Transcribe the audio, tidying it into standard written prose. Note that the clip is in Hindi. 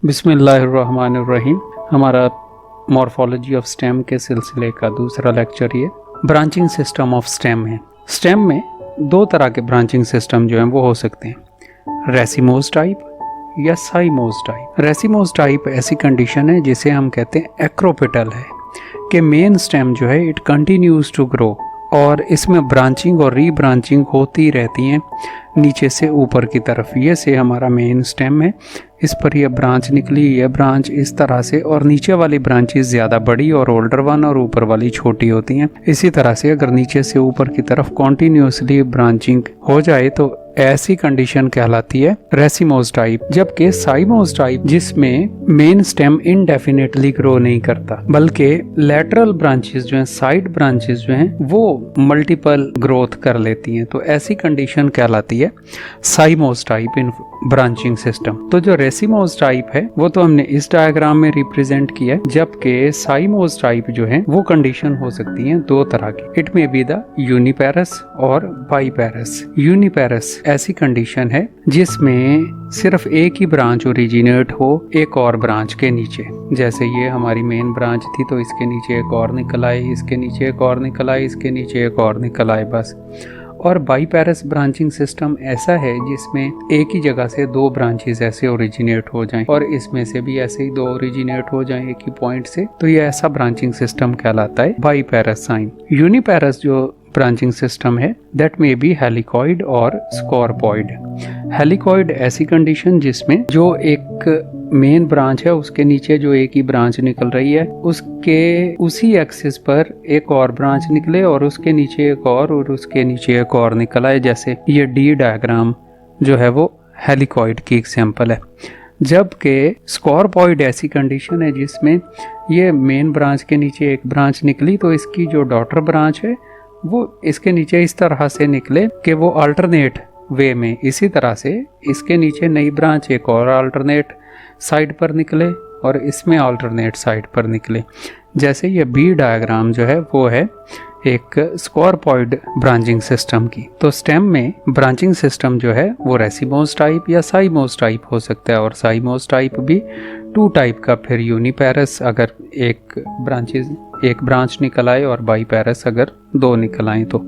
बिस्मिल्लाहिर्रहमानिर्रहीम। हमारा मॉर्फोलॉजी ऑफ स्टेम के सिलसिले का दूसरा लेक्चर ये ब्रांचिंग सिस्टम ऑफ स्टेम है। स्टेम में दो तरह के ब्रांचिंग सिस्टम जो हैं वो हो सकते हैं, रेसिमोज टाइप या साइमोज टाइप। रेसिमोज टाइप ऐसी कंडीशन है जिसे हम कहते हैं एक्रोपिटल है कि मेन स्टेम जो है इट कंटिन्यूज टू ग्रो और इसमें ब्रांचिंग और रीब्रांचिंग होती रहती हैं नीचे से ऊपर की तरफ। ये से हमारा मेन स्टेम है, इस पर यह ब्रांच निकली, यह ब्रांच इस तरह से, और नीचे वाली ब्रांचेस ज़्यादा बड़ी और ओल्डर वन और ऊपर वाली छोटी होती हैं। इसी तरह से अगर नीचे से ऊपर की तरफ कॉन्टिन्यूसली ब्रांचिंग हो जाए तो ऐसी कंडीशन कहलाती है रेसिमोज टाइप। जबकि साइमोज टाइप जिसमें मेन स्टेम इनडेफिनेटली ग्रो नहीं करता बल्कि लेटरल ब्रांचेस जो हैं, साइड ब्रांचेस जो हैं वो मल्टीपल ग्रोथ कर लेती हैं, तो ऐसी कंडीशन कहलाती है cymose type in branching system. तो जो रेसिमोज टाइप है वो तो हमने इस डायग्राम में रिप्रेजेंट किया है, जबकि साइमोज टाइप जो है वो कंडीशन हो सकती है दो तरह की। It may be the uniparous और बाईपेरस। यूनिपेरस ऐसी कंडीशन है जिसमें सिर्फ एक ही ब्रांच ओरिजिनेट हो एक और ब्रांच के नीचे। जैसे ये हमारी मेन ब्रांच थी तो इसके नीचे एक और निकल आए, इसके नीचे एक और निकल आए, इसके नीचे एक और निकल आए, बस। और बाईपेरस ब्रांचिंग सिस्टम ऐसा है जिसमें एक ही जगह से दो ब्रांचेस ऐसे ओरिजिनेट हो जाएं और इसमें से भी ऐसे ही दो ओरिजिनेट हो जाएं एक ही पॉइंट से, तो ये ऐसा ब्रांचिंग सिस्टम कहलाता है बाईपेरस साइन। यूनिपेरस जो ब्रांचिंग सिस्टम है दैट मे बी हेलिकॉइड और स्कॉर्पॉइड। हेलिकॉइड ऐसी कंडीशन जिसमें जो एक मेन ब्रांच है उसके नीचे जो एक ही ब्रांच निकल रही है उसके उसी एक्सिस पर एक और ब्रांच निकले और उसके नीचे एक और उसके नीचे एक और निकल आए। जैसे ये डी डायग्राम जो है वो हेलिकॉइड की एग्जांपल है। जबकि स्कॉर्पॉइड ऐसी कंडीशन है जिसमें ये मेन ब्रांच के नीचे एक ब्रांच निकली तो इसकी जो डॉटर ब्रांच है वो इसके नीचे इस तरह से निकले कि वो अल्टरनेट वे में, इसी तरह से इसके नीचे नई ब्रांच एक और अल्टरनेट साइड पर निकले और इसमें अल्टरनेट साइड पर निकले। जैसे ये बी डायग्राम जो है वो है एक स्कॉर्पॉइड ब्रांचिंग सिस्टम की। तो स्टेम में ब्रांचिंग सिस्टम जो है वो रेसिमोज टाइप या साइमोज टाइप हो सकता है, और साइमोज टाइप भी टू टाइप का, फिर यूनिपेरस अगर एक ब्रांच निकल आए और बाईपेरस अगर दो निकल आए तो।